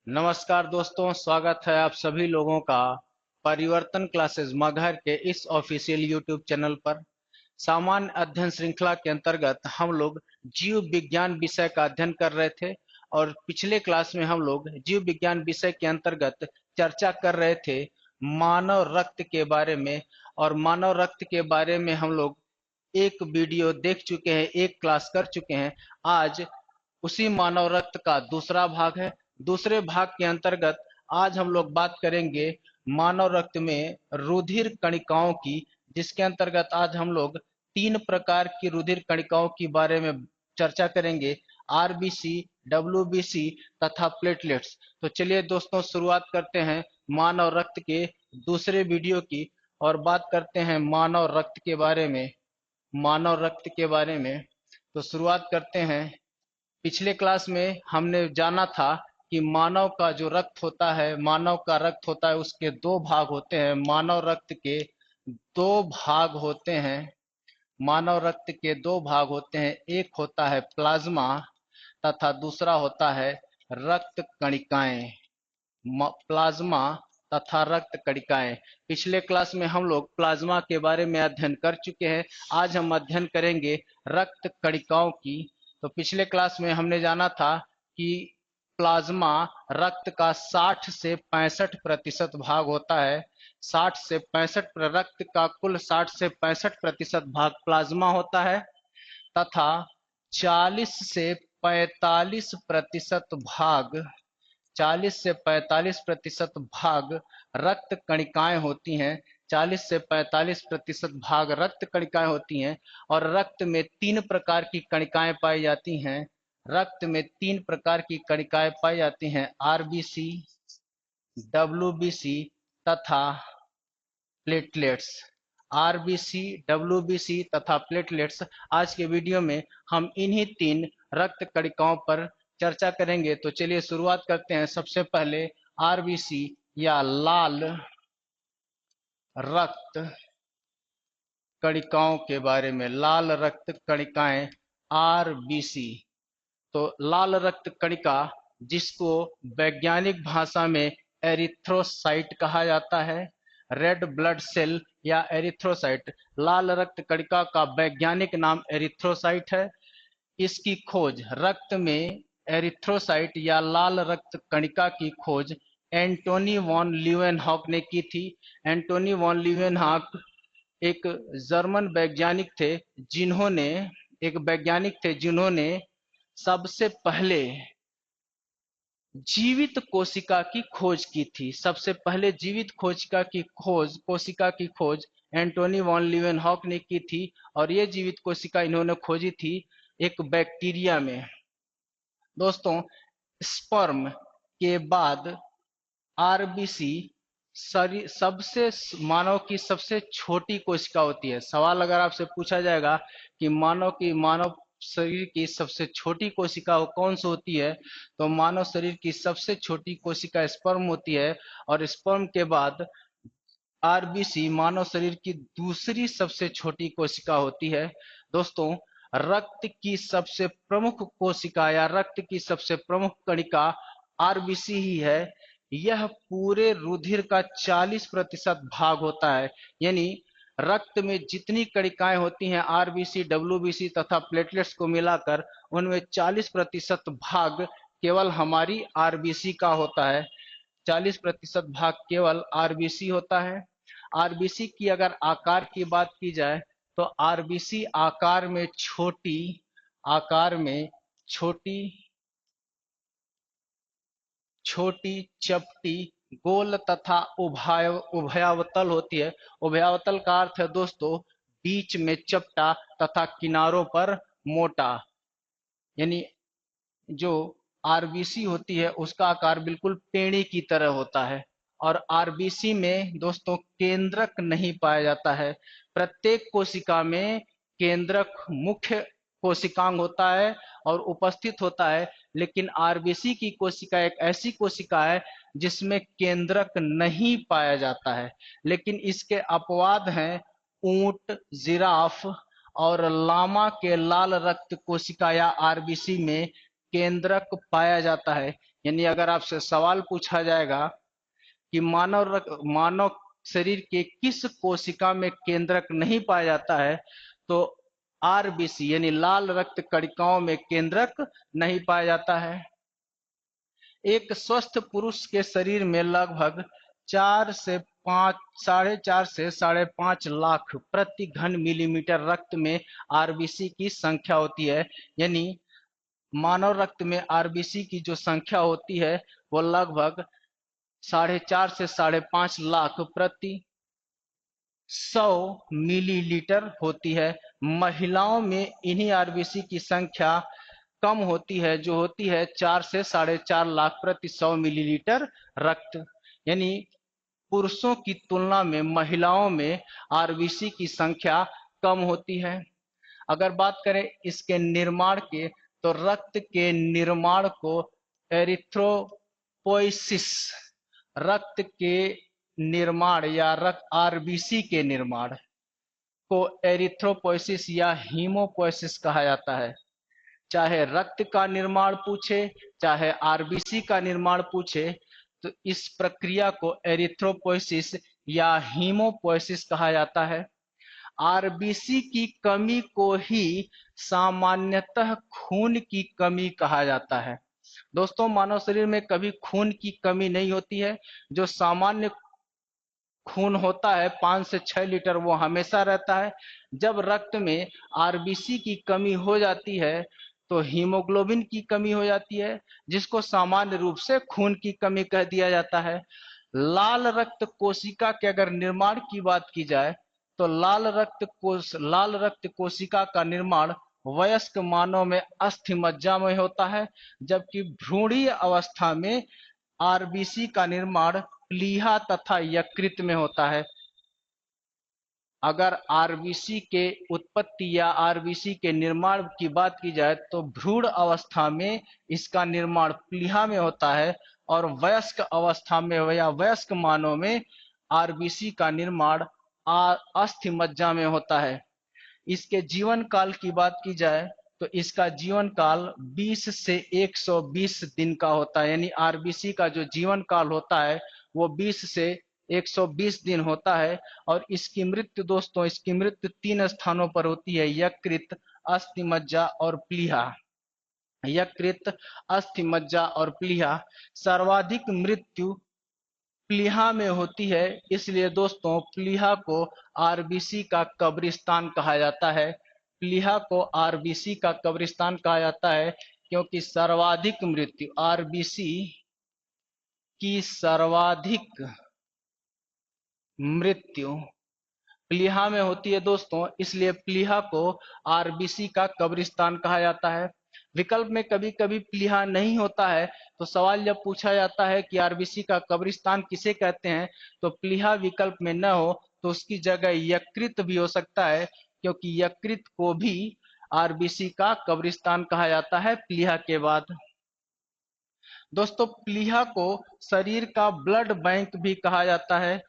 नमस्कार दोस्तों, स्वागत है आप सभी लोगों का परिवर्तन क्लासेस मगहर के इस ऑफिशियल यूट्यूब चैनल पर। सामान्य अध्ययन श्रृंखला के अंतर्गत हम लोग जीव विज्ञान विषय का अध्ययन कर रहे थे और पिछले क्लास में हम लोग जीव विज्ञान विषय के अंतर्गत चर्चा कर रहे थे मानव रक्त के बारे में। और मानव रक्त के बारे में हम लोग एक वीडियो देख चुके हैं, एक क्लास कर चुके हैं। आज उसी मानव रक्त का दूसरा भाग है। दूसरे भाग के अंतर्गत आज हम लोग बात करेंगे मानव रक्त में रुधिर कणिकाओं की, जिसके अंतर्गत आज हम लोग 3 प्रकार की रुधिर कणिकाओं के बारे में चर्चा करेंगे, आरबीसी, डब्ल्यूबीसी तथा प्लेटलेट्स। तो चलिए दोस्तों, शुरुआत करते हैं मानव रक्त के दूसरे वीडियो की और बात करते हैं मानव रक्त के बारे में। मानव रक्त के बारे में तो शुरुआत करते हैं। पिछले क्लास में हमने जाना था कि मानव का जो रक्त होता है, मानव का रक्त होता है, उसके 2 भाग होते हैं। मानव रक्त के 2 भाग होते हैं। मानव रक्त के 2 भाग होते हैं, एक होता है प्लाज्मा तथा दूसरा होता है रक्त कणिकाएं। प्लाज्मा तथा रक्त कणिकाएं। पिछले क्लास में हम लोग प्लाज्मा के बारे में अध्ययन कर चुके हैं। आज हम अध्ययन करेंगे रक्त कणिकाओं की। तो पिछले क्लास में हमने जाना था कि प्लाज्मा रक्त का 60 से 65% भाग होता है। 60 से 65 रक्त का कुल 60 से 65% भाग प्लाज्मा होता है तथा 40 से 45% भाग 40 से 45% भाग रक्त कणिकाएं होती हैं। 40 से 45% भाग रक्त कणिकाएं होती हैं। और रक्त में 3 प्रकार की कणिकाएं पाई जाती हैं। रक्त में 3 प्रकार की कणिकाएं पाई जाती हैं, आरबीसी, डब्ल्यूबीसी तथा प्लेटलेट्स। आरबीसी, डब्ल्यूबीसी तथा प्लेटलेट्स। आज के वीडियो में हम इन्हीं 3 रक्त कणिकाओं पर चर्चा करेंगे। तो चलिए शुरुआत करते हैं। सबसे पहले आरबीसी या लाल रक्त कणिकाओं के बारे में। लाल रक्त कणिकाएं, आरबीसी। तो लाल रक्त कणिका, जिसको वैज्ञानिक भाषा में एरिथ्रोसाइट कहा जाता है, रेड ब्लड सेल या एरिथ्रोसाइट। लाल रक्त कणिका का वैज्ञानिक नाम एरिथ्रोसाइट है। इसकी खोज रक्त में एरिथ्रोसाइट या लाल रक्त कणिका की खोज एंटोनी वॉन लीवेनहॉक ने की थी। एंटोनी वॉन लीवेनहॉक एक जर्मन वैज्ञानिक थे, जिन्होंने सबसे पहले जीवित कोशिका की खोज की थी। सबसे पहले जीवित कोशिका की खोज एंटोनी वॉन लीवेनहॉक ने की थी। और ये जीवित कोशिका इन्होंने खोजी थी एक बैक्टीरिया में। दोस्तों, स्पर्म के बाद आरबीसी सबसे मानव की सबसे छोटी कोशिका होती है। सवाल अगर आपसे पूछा जाएगा कि मानव शरीर की सबसे छोटी कोशिका कौन सी होती है, तो मानव शरीर की सबसे छोटी कोशिका स्पर्म होती है। और स्पर्म के बाद आरबीसी मानव शरीर की दूसरी सबसे छोटी कोशिका होती है। दोस्तों, रक्त की सबसे प्रमुख कोशिका या रक्त की सबसे प्रमुख कणिका आरबीसी ही है। यह पूरे रुधिर का 40% भाग होता है। यानी रक्त में जितनी कणिकाएं होती हैं, आरबीसी, डब्ल्यूबीसी तथा प्लेटलेट्स को मिलाकर, उनमें 40% भाग केवल हमारी आरबीसी का होता है। 40% भाग केवल आरबीसी होता है। आरबीसी की अगर आकार की बात की जाए, तो आरबीसी आकार में छोटी छोटी, चपटी, गोल तथा उभयावतल होती है। उभयावतल का अर्थ है दोस्तों बीच में चपटा तथा किनारों पर मोटा। यानी जो आरबीसी होती है उसका आकार बिल्कुल पेड़ी की तरह होता है। और आरबीसी में दोस्तों केंद्रक नहीं पाया जाता है। प्रत्येक कोशिका में केंद्रक मुख्य कोशिकांग होता है और उपस्थित होता है, लेकिन आरबीसी की कोशिका एक ऐसी कोशिका है जिसमें केंद्रक नहीं पाया जाता है। लेकिन इसके अपवाद हैं ऊंट, जिराफ और लामा के लाल रक्त कोशिका या आरबीसी में केंद्रक पाया जाता है। यानी अगर आपसे सवाल पूछा जाएगा कि मानव शरीर के किस कोशिका में केंद्रक नहीं पाया जाता है, तो आरबीसी यानी लाल रक्त कणिकाओं में केंद्रक नहीं पाया जाता है। एक स्वस्थ पुरुष के शरीर में लगभग 4 से 5.5 लाख प्रति घन मिलीमीटर रक्त में आरबीसी की संख्या होती है। यानी मानव रक्त में आरबीसी की जो संख्या होती है वो लगभग 4.5 से 5.5 लाख प्रति 100 मिलीलीटर होती है। महिलाओं में इन्हीं आरबीसी की संख्या कम होती है, जो होती है 4 से 4.5 लाख प्रति 100 मिलीलीटर रक्त। यानी पुरुषों की तुलना में महिलाओं में आरबीसी की संख्या कम होती है। अगर बात करें इसके निर्माण के, तो रक्त के निर्माण को एरिथ्रोपोइसिस, रक्त के निर्माण या रक्त आरबीसी के निर्माण को एरिथ्रोपोइसिस या हीमोपोइसिस कहा जाता है। चाहे रक्त का निर्माण पूछे, चाहे आरबीसी का निर्माण पूछे, तो इस प्रक्रिया को एरिथ्रोपोइसिस या हीमोपोइसिस कहा जाता है। आरबीसी की कमी को ही सामान्यतः खून की कमी कहा जाता है। दोस्तों, मानव शरीर में कभी खून की कमी नहीं होती है। जो सामान्य खून होता है 5 से 6 लीटर, वो हमेशा रहता है। जब रक्त में आरबीसी की कमी हो जाती है तो हीमोग्लोबिन की कमी हो जाती है, जिसको सामान्य रूप से खून की कमी कह दिया जाता है। लाल रक्त कोशिका के अगर निर्माण की बात की जाए, तो लाल रक्त कोशिका का निर्माण वयस्क मानव में अस्थि मज्जा में होता है, जबकि भ्रूणीय अवस्था में आरबीसी का निर्माण प्लीहा तथा यकृत में होता है। अगर आरबीसी के उत्पत्ति या आरबीसी के निर्माण की बात की जाए, तो भ्रूण अवस्था में इसका निर्माण प्लीहा में होता है, और वयस्क अवस्था में या वयस्क मानव में आरबीसी का निर्माण अस्थि मज्जा में होता है। इसके जीवन काल की बात की जाए, तो इसका जीवन काल 20 से 120 दिन का होता है। यानी आरबीसी का जो जीवन काल होता है वो 20 से 120 दिन होता है। और इसकी मृत्यु दोस्तों, इसकी मृत्यु 3 स्थानों पर होती है: यकृत, अस्थि मज्जा और प्लीहा। यकृत, अस्थि मज्जा और प्लीहा। सर्वाधिक मृत्यु प्लीहा में होती है, इसलिए दोस्तों प्लीहा को आरबीसी का कब्रिस्तान कहा जाता है। प्लीहा को आरबीसी का कब्रिस्तान कहा जाता है क्योंकि सर्वाधिक मृत्यु आरबीसी की सर्वाधिक मृत्यु प्लीहा में होती है दोस्तों, इसलिए प्लीहा को आरबीसी का कब्रिस्तान कहा जाता है। विकल्प में कभी कभी प्लीहा नहीं होता है, तो सवाल जब पूछा जाता है कि आरबीसी का कब्रिस्तान किसे कहते हैं, तो प्लीहा विकल्प में न हो तो उसकी जगह यकृत भी हो सकता है, क्योंकि यकृत को भी आरबीसी का कब्रिस्तान कहा जाता है प्लीहा के बाद। दोस्तों, प्लीहा को शरीर का ब्लड बैंक भी कहा जाता है।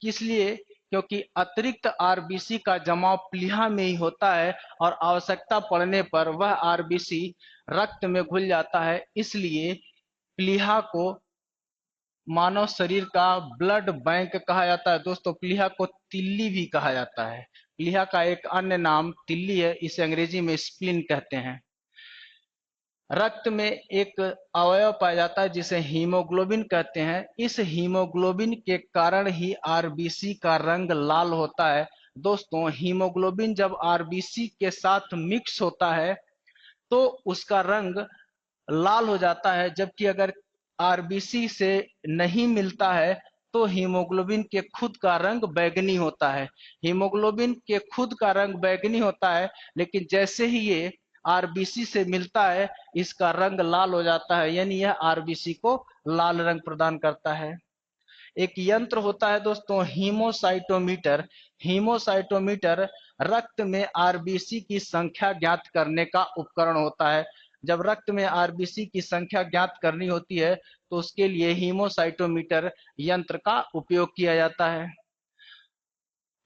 किस लिए? क्योंकि अतिरिक्त आरबीसी का जमाव प्लीहा में ही होता है और आवश्यकता पड़ने पर वह आरबीसी रक्त में घुल जाता है। इसलिए प्लीहा को मानव शरीर का ब्लड बैंक कहा जाता है। दोस्तों, प्लीहा को तिल्ली भी कहा जाता है। प्लीहा का एक अन्य नाम तिल्ली है, इसे अंग्रेजी में स्प्लीन कहते हैं। रक्त में एक अवयव पाया जाता है जिसे हीमोग्लोबिन कहते हैं। इस हीमोग्लोबिन के कारण ही आरबीसी का रंग लाल होता है। दोस्तों, हीमोग्लोबिन जब आरबीसी के साथ मिक्स होता है तो उसका रंग लाल हो जाता है, जबकि अगर आरबीसी से नहीं मिलता है तो हीमोग्लोबिन के खुद का रंग बैंगनी होता है। हीमोग्लोबिन के खुद का रंग बैंगनी होता है, लेकिन जैसे ही ये आरबीसी से मिलता है इसका रंग लाल हो जाता है, यानी यह आरबीसी को लाल रंग प्रदान करता है। एक यंत्र होता है दोस्तों, हीमोसाइटोमीटर। हीमोसाइटोमीटर रक्त में आरबीसी की संख्या ज्ञात करने का उपकरण होता है। जब रक्त में आरबीसी की संख्या ज्ञात करनी होती है तो उसके लिए हीमोसाइटोमीटर यंत्र का उपयोग किया जाता है।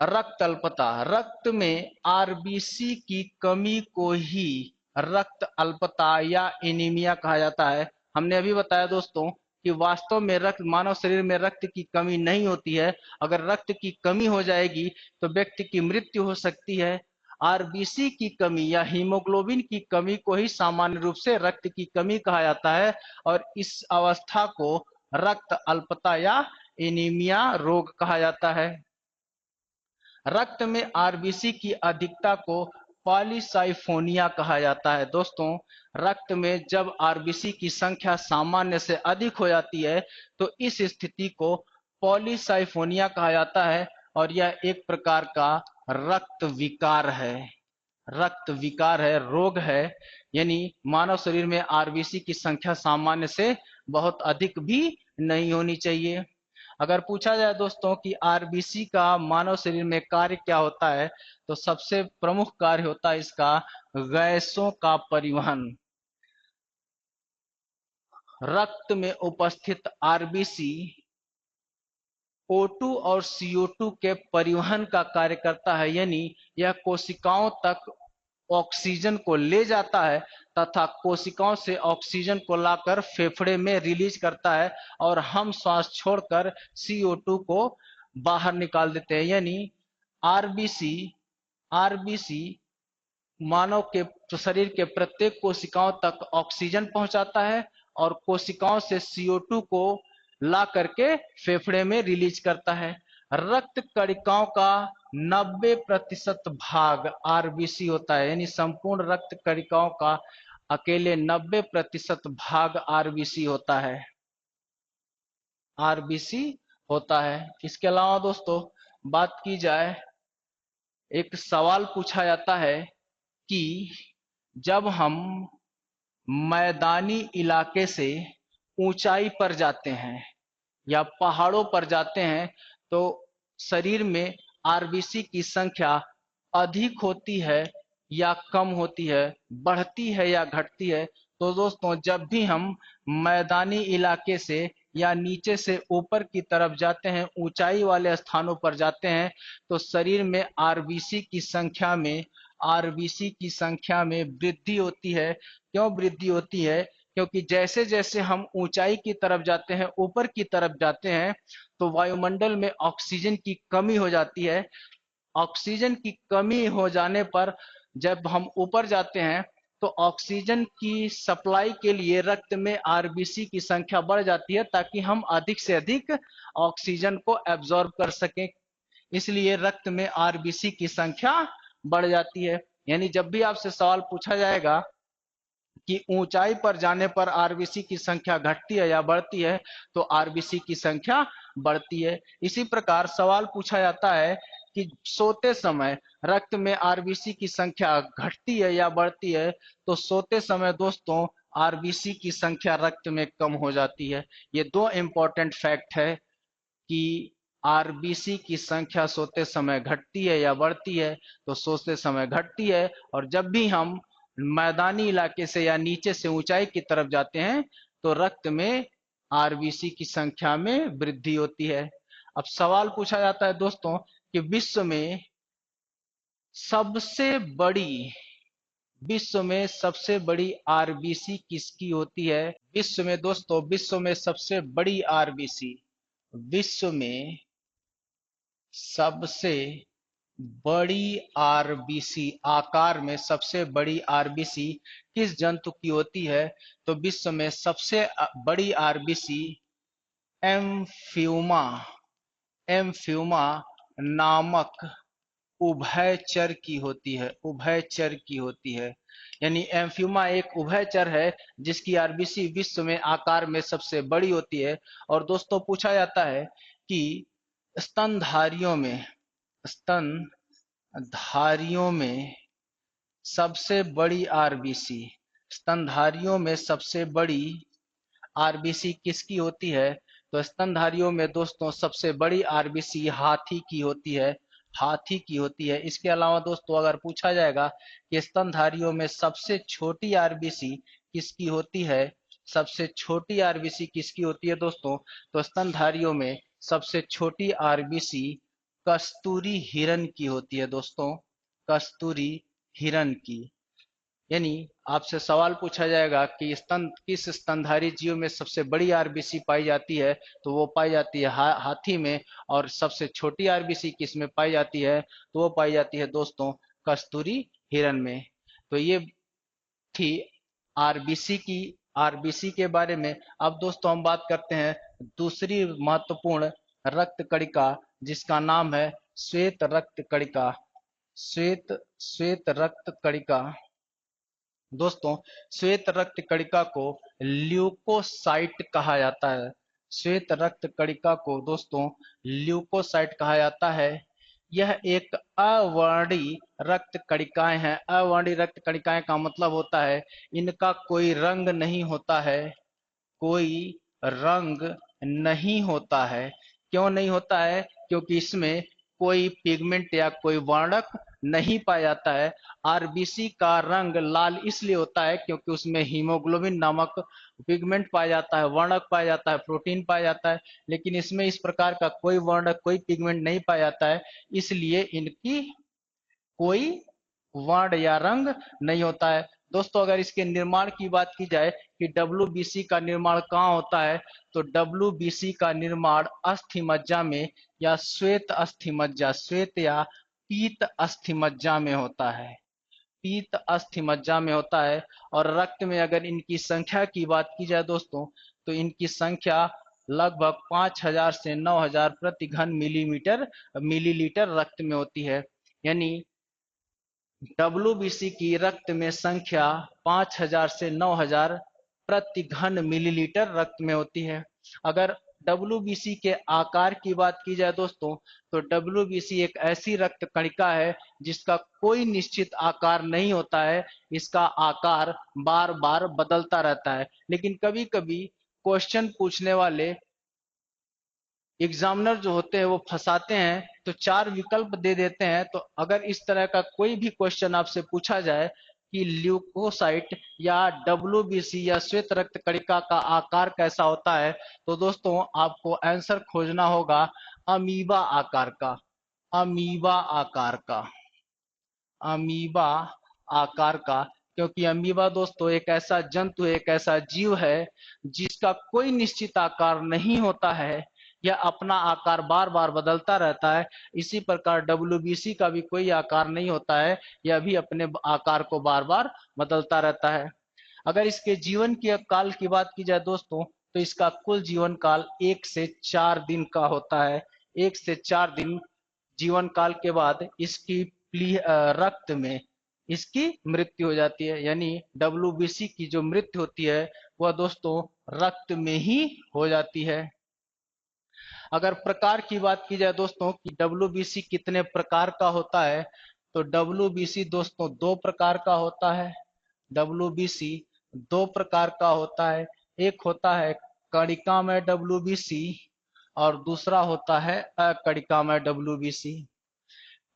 रक्त अल्पता, रक्त में आरबीसी की कमी को ही रक्त अल्पता या एनीमिया कहा जाता है। हमने अभी बताया दोस्तों कि वास्तव में रक्त मानव शरीर में रक्त की कमी नहीं होती है। अगर रक्त की कमी हो जाएगी तो व्यक्ति की मृत्यु हो सकती है। आरबीसी की कमी या हीमोग्लोबिन की कमी को ही सामान्य रूप से रक्त की कमी कहा जाता है और इस अवस्था को रक्त अल्पता या एनीमिया रोग कहा जाता है। रक्त में आरबीसी की अधिकता को पॉलीसाइफोनिया कहा जाता है। दोस्तों, रक्त में जब आरबीसी की संख्या सामान्य से अधिक हो जाती है तो इस स्थिति को पॉलीसाइफोनिया कहा जाता है और यह एक प्रकार का रक्त विकार है। रक्त विकार है, रोग है। यानी मानव शरीर में आरबीसी की संख्या सामान्य से बहुत अधिक भी नहीं होनी चाहिए। अगर पूछा जाए दोस्तों कि आरबीसी का मानव शरीर में कार्य क्या होता है, तो सबसे प्रमुख कार्य होता है इसका गैसों का परिवहन। रक्त में उपस्थित आरबीसी O2 और CO2 के परिवहन का कार्य करता है, यानी यह कोशिकाओं तक ऑक्सीजन को ले जाता है तथा कोशिकाओं से ऑक्सीजन को लाकर फेफड़े में रिलीज करता है और हम श्वास छोड़कर CO2 को बाहर निकाल देते हैं। यानी आरबीसी आरबीसी मानव के शरीर के प्रत्येक कोशिकाओं तक ऑक्सीजन पहुंचाता है और कोशिकाओं से CO2 को ला करके फेफड़े में रिलीज करता है। रक्त कणिकाओं का 90% भाग आरबीसी होता है, यानी संपूर्ण रक्त कणिकाओं का अकेले 90% भाग आरबीसी होता है। आरबीसी होता है। इसके अलावा दोस्तों बात की जाए, एक सवाल पूछा जाता है कि जब हम मैदानी इलाके से ऊंचाई पर जाते हैं या पहाड़ों पर जाते हैं तो शरीर में आरबीसी की संख्या अधिक होती है या कम होती है, बढ़ती है या घटती है। तो दोस्तों, जब भी हम मैदानी इलाके से या नीचे से ऊपर की तरफ जाते हैं, ऊंचाई वाले स्थानों पर जाते हैं, तो शरीर में आरबीसी की संख्या में वृद्धि होती है। क्यों वृद्धि होती है? क्योंकि जैसे जैसे हम ऊंचाई की तरफ जाते हैं, ऊपर की तरफ जाते हैं, तो वायुमंडल में ऑक्सीजन की कमी हो जाती है। ऑक्सीजन की कमी हो जाने पर जब हम ऊपर जाते हैं तो ऑक्सीजन की सप्लाई के लिए रक्त में आरबीसी की संख्या बढ़ जाती है ताकि हम अधिक से अधिक ऑक्सीजन को एब्जॉर्ब कर सकें। इसलिए रक्त में आरबीसी की संख्या बढ़ जाती है। यानी जब भी आपसे सवाल पूछा जाएगा कि ऊंचाई पर जाने पर आरबीसी की संख्या घटती है या बढ़ती है, तो आरबीसी की संख्या बढ़ती है। इसी प्रकार सवाल पूछा जाता है कि सोते समय रक्त में आरबीसी की संख्या घटती है या बढ़ती है, तो सोते समय दोस्तों आरबीसी की संख्या रक्त में कम हो जाती है। ये दो इंपॉर्टेंट फैक्ट है कि आरबीसी की संख्या सोते समय घटती है या बढ़ती है। तो सोते समय घटती है और जब भी हम मैदानी इलाके से या नीचे से ऊंचाई की तरफ जाते हैं तो रक्त में आरबीसी की संख्या में वृद्धि होती है। अब सवाल पूछा जाता है दोस्तों कि सबसे बड़ी विश्व में सबसे बड़ी आरबीसी किसकी होती है? विश्व में सबसे बड़ी आरबीसी विश्व में सबसे बड़ी आरबीसी आकार में सबसे बड़ी आरबीसी किस जंतु की होती है? तो विश्व में सबसे बड़ी आरबीसी एम्फ्यूमा एम्फ्यूमा नामक उभयचर की होती है। उभयचर की होती है, यानी एम्फ्यूमा एक उभयचर है जिसकी आरबीसी विश्व में आकार में सबसे बड़ी होती है। और दोस्तों पूछा जाता है कि स्तनधारियों में स्तनधारियों में सबसे बड़ी आरबीसी स्तनधारियों में सबसे बड़ी आरबीसी किसकी होती है? तो स्तनधारियों में दोस्तों सबसे बड़ी आरबीसी हाथी की होती है। हाथी की होती है। इसके अलावा दोस्तों अगर पूछा जाएगा कि स्तनधारियों में सबसे छोटी आरबीसी किसकी होती है, सबसे छोटी आरबीसी किसकी होती है दोस्तों? तो स्तनधारियों में सबसे छोटी आरबीसी कस्तूरी हिरण की होती है दोस्तों। कस्तूरी हिरण की, यानी आपसे सवाल पूछा जाएगा कि किस स्तनधारी जीव में सबसे बड़ी आरबीसी पाई जाती है, तो वो पाई जाती है हाथी में। और सबसे छोटी आरबीसी किस में पाई जाती है, तो वो पाई जाती है दोस्तों कस्तूरी हिरण में। तो ये थी आरबीसी के बारे में। अब दोस्तों हम बात करते हैं दूसरी महत्वपूर्ण रक्त कणिका, जिसका नाम है श्वेत रक्त कणिका। श्वेत रक्त कणिका दोस्तों, श्वेत रक्त कणिका को ल्यूकोसाइट कहा जाता है। श्वेत रक्त कणिका को दोस्तों ल्यूकोसाइट कहा जाता है। यह एक अवर्णी रक्त कणिकाएं हैं। अवर्णी रक्त कणिकाएं का मतलब होता है इनका कोई रंग नहीं होता है, कोई रंग नहीं होता है। क्यों नहीं होता है? क्योंकि इसमें कोई पिगमेंट या कोई वर्णक नहीं पाया जाता है। आरबीसी का रंग लाल इसलिए होता है क्योंकि उसमें हीमोग्लोबिन नामक पिगमेंट पाया जाता है, वर्णक पाया जाता है, प्रोटीन पाया जाता है। लेकिन इसमें इस प्रकार का कोई वर्णक, कोई पिगमेंट नहीं पाया जाता है, इसलिए इनकी कोई वर्ण या रंग नहीं होता है। दोस्तों अगर इसके निर्माण की बात की जाए कि डब्ल्यूबीसी का निर्माण कहाँ होता है, तो डब्ल्यूबीसी का निर्माण अस्थि मज्जा में या श्वेत अस्थि मज्जा, श्वेत या पीत अस्थि मज्जा में होता है। पीत अस्थि मज्जा में होता है। और रक्त में अगर इनकी संख्या की बात की जाए दोस्तों, तो इनकी संख्या लगभग 5000 से 9000 प्रति घन मिलीलीटर रक्त में होती है। यानी डब्ल्यूबीसी की रक्त में संख्या 5000 से 9000 प्रति घन मिलीलीटर रक्त में होती है। अगर डब्ल्यूबीसी के आकार की बात की जाए दोस्तों, तो डब्ल्यूबीसी एक ऐसी रक्त कणिका है जिसका कोई निश्चित आकार नहीं होता है। इसका आकार बार बार बदलता रहता है। लेकिन कभी कभी क्वेश्चन पूछने वाले एग्जामिनर जो होते हैं वो फंसाते हैं, तो 4 विकल्प दे देते हैं। तो अगर इस तरह का कोई भी क्वेश्चन आपसे पूछा जाए कि ल्यूकोसाइट या डब्ल्यूबीसी या श्वेत रक्त कणिका का आकार कैसा होता है, तो दोस्तों आपको आंसर खोजना होगा अमीबा आकार का। अमीबा आकार का। अमीबा आकार का। क्योंकि अमीबा दोस्तों एक ऐसा जंतु है, एक ऐसा जीव है जिसका कोई निश्चित आकार नहीं होता है। यह अपना आकार बार बार बदलता रहता है। इसी प्रकार डब्ल्यूबीसी का भी कोई आकार नहीं होता है, यह भी अपने आकार को बार बार बदलता रहता है। अगर इसके जीवन की काल की बात की जाए दोस्तों, तो इसका कुल जीवन काल 1 से 4 दिन का होता है। 1 से 4 दिन जीवन काल के बाद इसकी रक्त में इसकी मृत्यु हो जाती है। यानी डब्ल्यूबीसी की जो मृत्यु होती है वह दोस्तों रक्त में ही हो जाती है। अगर प्रकार की बात की जाए दोस्तों कि डब्ल्यूबीसी कितने प्रकार का होता है, तो डब्ल्यूबीसी दोस्तों 2 प्रकार का होता है। डब्ल्यूबीसी 2 प्रकार का होता है। एक होता है कणिकामय डब्ल्यूबीसी और दूसरा होता है अकणिकामय डब्ल्यूबीसी।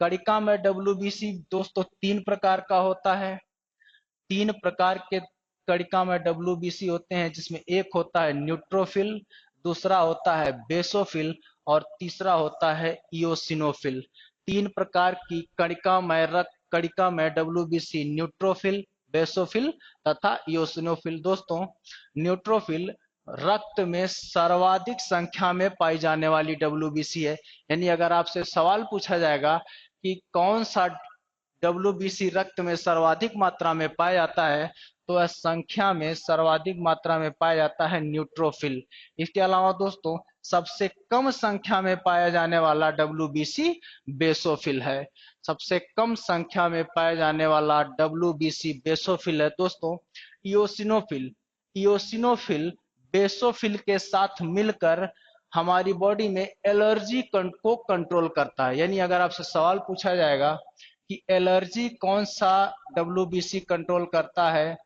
कणिकामय डब्ल्यूबीसी दोस्तों 3 प्रकार का होता है। 3 प्रकार के कणिकामय डब्ल्यूबीसी होते हैं, जिसमें एक होता है न्यूट्रोफिल, दूसरा होता है बेसोफिल और तीसरा होता है इओसिनोफिल। 3 प्रकार की कणिकामय डब्ल्यूबीसी न्यूट्रोफिल, बेसोफिल तथा इओसिनोफिल। दोस्तों न्यूट्रोफिल रक्त में सर्वाधिक संख्या में पाई जाने वाली डब्ल्यूबीसी है। यानी अगर आपसे सवाल पूछा जाएगा कि कौन सा डब्ल्यूबीसी रक्त में सर्वाधिक मात्रा में पाया जाता है, तो यह संख्या में सर्वाधिक मात्रा में पाया जाता है न्यूट्रोफिल। इसके अलावा दोस्तों सबसे कम संख्या में पाया जाने वाला डब्ल्यूबीसी बेसोफिल है। सबसे कम संख्या में पाया जाने वाला डब्ल्यूबीसी बेसोफिल है। दोस्तों इओसिनोफिल इओसिनोफिल बेसोफिल के साथ मिलकर हमारी बॉडी में एलर्जी को कंट्रोल करता है। यानी अगर आपसे सवाल पूछा जाएगा कि एलर्जी कौन सा डब्ल्यूबीसी कंट्रोल करता है,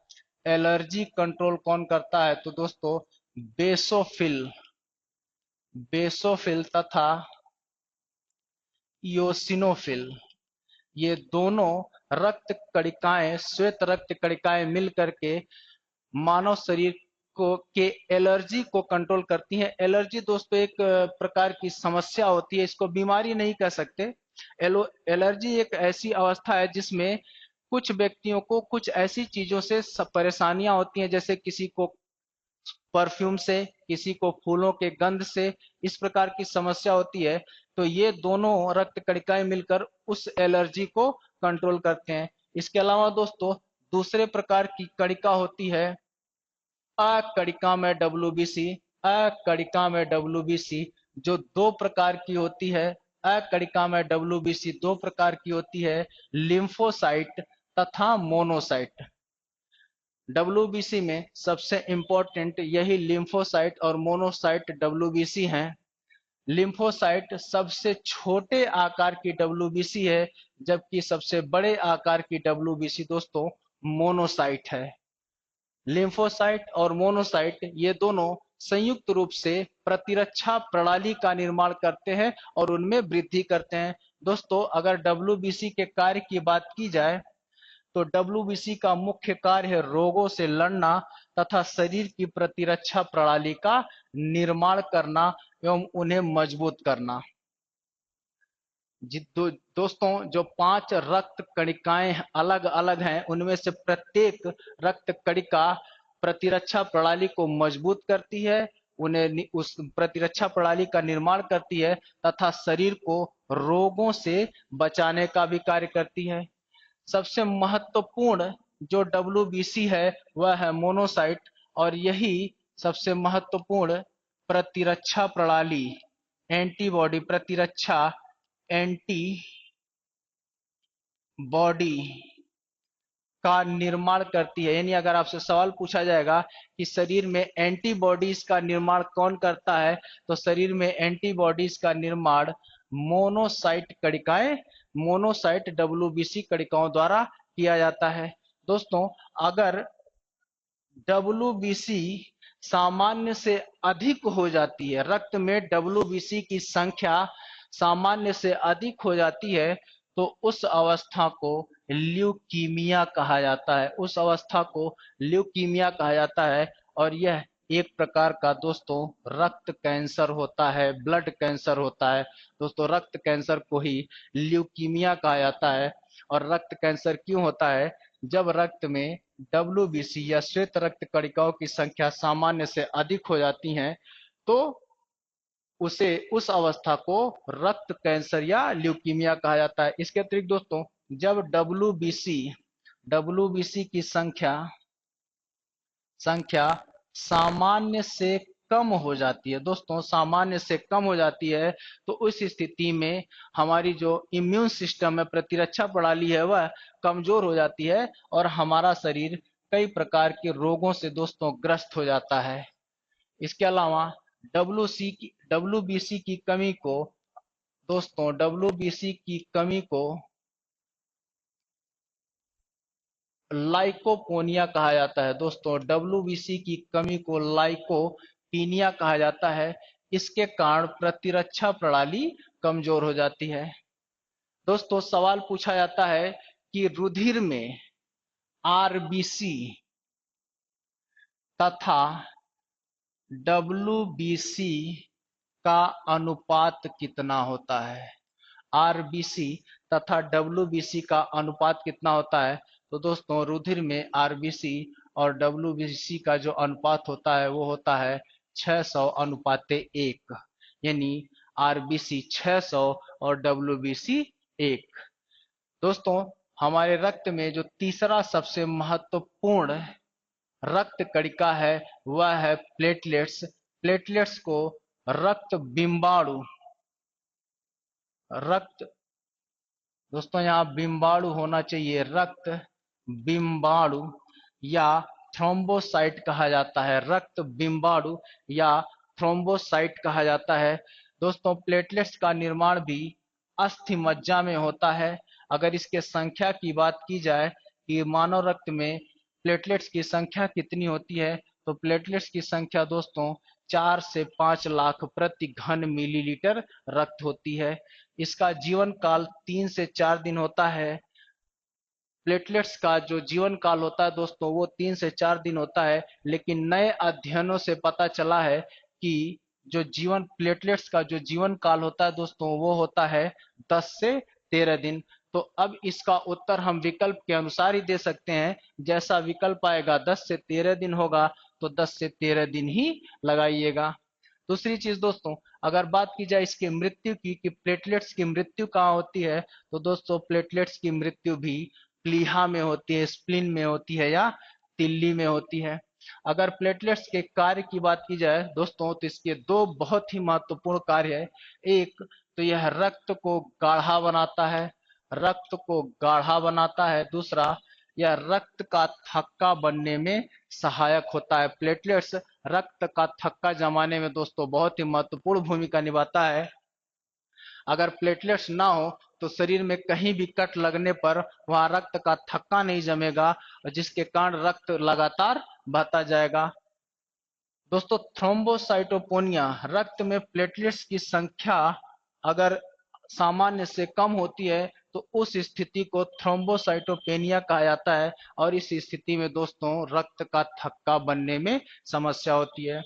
एलर्जी कंट्रोल कौन करता है, तो दोस्तों बेसोफिल बेसोफिल तथा इओसिनोफिल, ये दोनों रक्त कणिकाएं, श्वेत रक्त कणिकाएं मिलकर के मानव शरीर को के एलर्जी को कंट्रोल करती हैं। एलर्जी दोस्तों एक प्रकार की समस्या होती है, इसको बीमारी नहीं कह सकते। एलर्जी एक ऐसी अवस्था है जिसमें कुछ व्यक्तियों को कुछ ऐसी चीजों से परेशानियां होती हैं, जैसे किसी को परफ्यूम से, किसी को फूलों के गंध से, इस प्रकार की समस्या होती है। तो ये दोनों रक्त कणिकाएं मिलकर उस एलर्जी को कंट्रोल करते हैं। इसके अलावा दोस्तों दूसरे प्रकार की कणिका होती है अकणिका में डब्ल्यूबीसी। अकणिका में डब्ल्यूबीसी जो दो प्रकार की होती है। अकणिका में डब्ल्यूबीसी दो प्रकार की होती है, लिम्फोसाइट तथा मोनोसाइट। डब्ल्यूबीसी में सबसे इंपॉर्टेंट यही लिम्फोसाइट और मोनोसाइट डब्ल्यूबीसी हैं। लिम्फोसाइट सबसे छोटे आकार की डब्ल्यूबीसी है, जबकि सबसे बड़े आकार की डब्ल्यूबीसी दोस्तों मोनोसाइट है। लिम्फोसाइट और मोनोसाइट ये दोनों संयुक्त रूप से प्रतिरक्षा प्रणाली का निर्माण करते हैं और उनमें वृद्धि करते हैं। दोस्तों अगर डब्ल्यूबीसी के कार्य की बात की जाए तो डब्ल्यूबीसी का मुख्य कार्य है रोगों से लड़ना तथा शरीर की प्रतिरक्षा प्रणाली का निर्माण करना एवं उन्हें मजबूत करना। दोस्तों जो 5 रक्त कणिकाएं अलग अलग हैं, उनमें से प्रत्येक रक्त कणिका प्रतिरक्षा प्रणाली को मजबूत करती है, उन्हें उस प्रतिरक्षा प्रणाली का निर्माण करती है तथा शरीर को रोगों से बचाने का भी कार्य करती है। सबसे महत्वपूर्ण जो डब्ल्यूबीसी है वह है मोनोसाइट, और यही सबसे महत्वपूर्ण प्रतिरक्षा प्रणाली एंटीबॉडी प्रतिरक्षा एंटी बॉडी का निर्माण करती है। यानी अगर आपसे सवाल पूछा जाएगा कि शरीर में एंटीबॉडीज का निर्माण कौन करता है, तो शरीर में एंटीबॉडीज का निर्माण मोनोसाइट कणिकाएं, मोनोसाइट डब्ल्यूबीसी कणिकाओं द्वारा किया जाता है। दोस्तों अगर डब्ल्यूबीसी सामान्य से अधिक हो जाती है, रक्त में डब्ल्यूबीसी की संख्या सामान्य से अधिक हो जाती है, तो उस अवस्था को ल्यूकीमिया कहा जाता है। उस अवस्था को ल्यूकीमिया कहा जाता है और यह एक प्रकार का दोस्तों रक्त कैंसर होता है, ब्लड कैंसर होता है। दोस्तों रक्त कैंसर को ही ल्यूकीमिया कहा जाता है। और रक्त कैंसर क्यों होता है? जब रक्त में डब्ल्यूबीसी या श्वेत रक्त कणिकाओं की संख्या सामान्य से अधिक हो जाती है, तो उसे उस अवस्था को रक्त कैंसर या ल्यूकीमिया कहा जाता है। इसके अतिरिक्त दोस्तों जब डब्ल्यूबीसी की संख्या संख्या सामान्य से कम हो जाती है, दोस्तों सामान्य से कम हो जाती है, तो उस स्थिति में हमारी जो इम्यून सिस्टम है, प्रतिरक्षा प्रणाली है, वह कमजोर हो जाती है और हमारा शरीर कई प्रकार के रोगों से दोस्तों ग्रस्त हो जाता है। इसके अलावा डब्ल्यूबीसी की कमी को दोस्तों डब्ल्यूबीसी की कमी को लाइकोपोनिया कहा जाता है। दोस्तों डब्ल्यूबीसी की कमी को लाइकोपीनिया कहा जाता है। इसके कारण प्रतिरक्षा प्रणाली कमजोर हो जाती है। दोस्तों सवाल पूछा जाता है कि रुधिर में आरबीसी तथा डब्ल्यूबीसी का अनुपात कितना होता है? आरबीसी तथा डब्ल्यूबीसी का अनुपात कितना होता है? तो दोस्तों रुधिर में आरबीसी और डब्ल्यूबीसी का जो अनुपात होता है वो होता है 600 अनुपाते 1, यानी आरबीसी 600 और डब्ल्यूबीसी 1। दोस्तों हमारे रक्त में जो तीसरा सबसे महत्वपूर्ण रक्त कणिका है वह है प्लेटलेट्स। प्लेटलेट्स को रक्त बिंबाणु रक्त दोस्तों यहाँ बिंबाणु होना चाहिए, रक्त बिंबाणु या थ्रोम्बोसाइट कहा जाता है। रक्त बिंबाणु या थ्रोम्बोसाइट कहा जाता है। दोस्तों प्लेटलेट्स का निर्माण भी अस्थि मज्जा में होता है। अगर इसके संख्या की बात की जाए कि मानव रक्त में प्लेटलेट्स की संख्या कितनी होती है, तो प्लेटलेट्स की संख्या दोस्तों 4 से 5 लाख प्रति घन मिलीलीटर रक्त होती है। इसका जीवन काल 3 से 4 दिन होता है। प्लेटलेट्स का जो जीवन काल होता है दोस्तों वो 3 से 4 दिन होता है, लेकिन नए अध्ययनों से पता चला है कि जो प्लेटलेट्स का जो जीवन काल होता है दोस्तों वो होता है 10 से 13 दिन। तो अब इसका उत्तर हम विकल्प के अनुसार ही दे सकते हैं। जैसा विकल्प आएगा 10 से 13 दिन होगा तो 10 से 13 दिन ही लगाइएगा। दूसरी चीज दोस्तों, अगर बात की जाए इसकी मृत्यु की कि प्लेटलेट्स की मृत्यु कहाँ होती है, तो दोस्तों प्लेटलेट्स की मृत्यु भी प्लीहा में होती है, स्प्लीन में होती है या तिल्ली में होती है। अगर प्लेटलेट्स के कार्य की बात की जाए दोस्तों तो इसके दो बहुत ही महत्वपूर्ण कार्य है। एक तो यह रक्त को गाढ़ा बनाता है, रक्त को गाढ़ा बनाता है। दूसरा, यह रक्त का थक्का बनने में सहायक होता है। प्लेटलेट्स रक्त का थक्का जमाने में दोस्तों बहुत ही महत्वपूर्ण भूमिका निभाता है। अगर प्लेटलेट्स ना हो तो शरीर में कहीं भी कट लगने पर वहां रक्त का थक्का नहीं जमेगा, जिसके कारण रक्त लगातार बहता जाएगा। दोस्तों थ्रोम्बोसाइटोपेनिया, रक्त में प्लेटलेट्स की संख्या अगर सामान्य से कम होती है तो उस स्थिति को थ्रोम्बोसाइटोपेनिया कहा जाता है, और इस स्थिति में दोस्तों रक्त का थक्का बनने में समस्या होती है।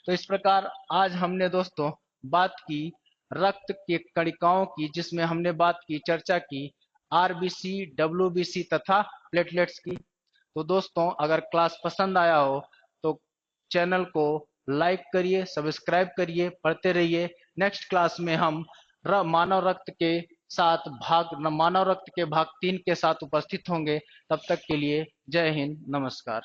तो इस प्रकार आज हमने दोस्तों बात की रक्त के कणिकाओं की, जिसमें हमने बात की, चर्चा की आरबीसी, डब्ल्यूबीसी तथा प्लेटलेट्स की। तो दोस्तों अगर क्लास पसंद आया हो तो चैनल को लाइक करिए, सब्सक्राइब करिए, पढ़ते रहिए। नेक्स्ट क्लास में हम मानव रक्त के साथ मानव रक्त के भाग 3 के साथ उपस्थित होंगे। तब तक के लिए जय हिंद, नमस्कार।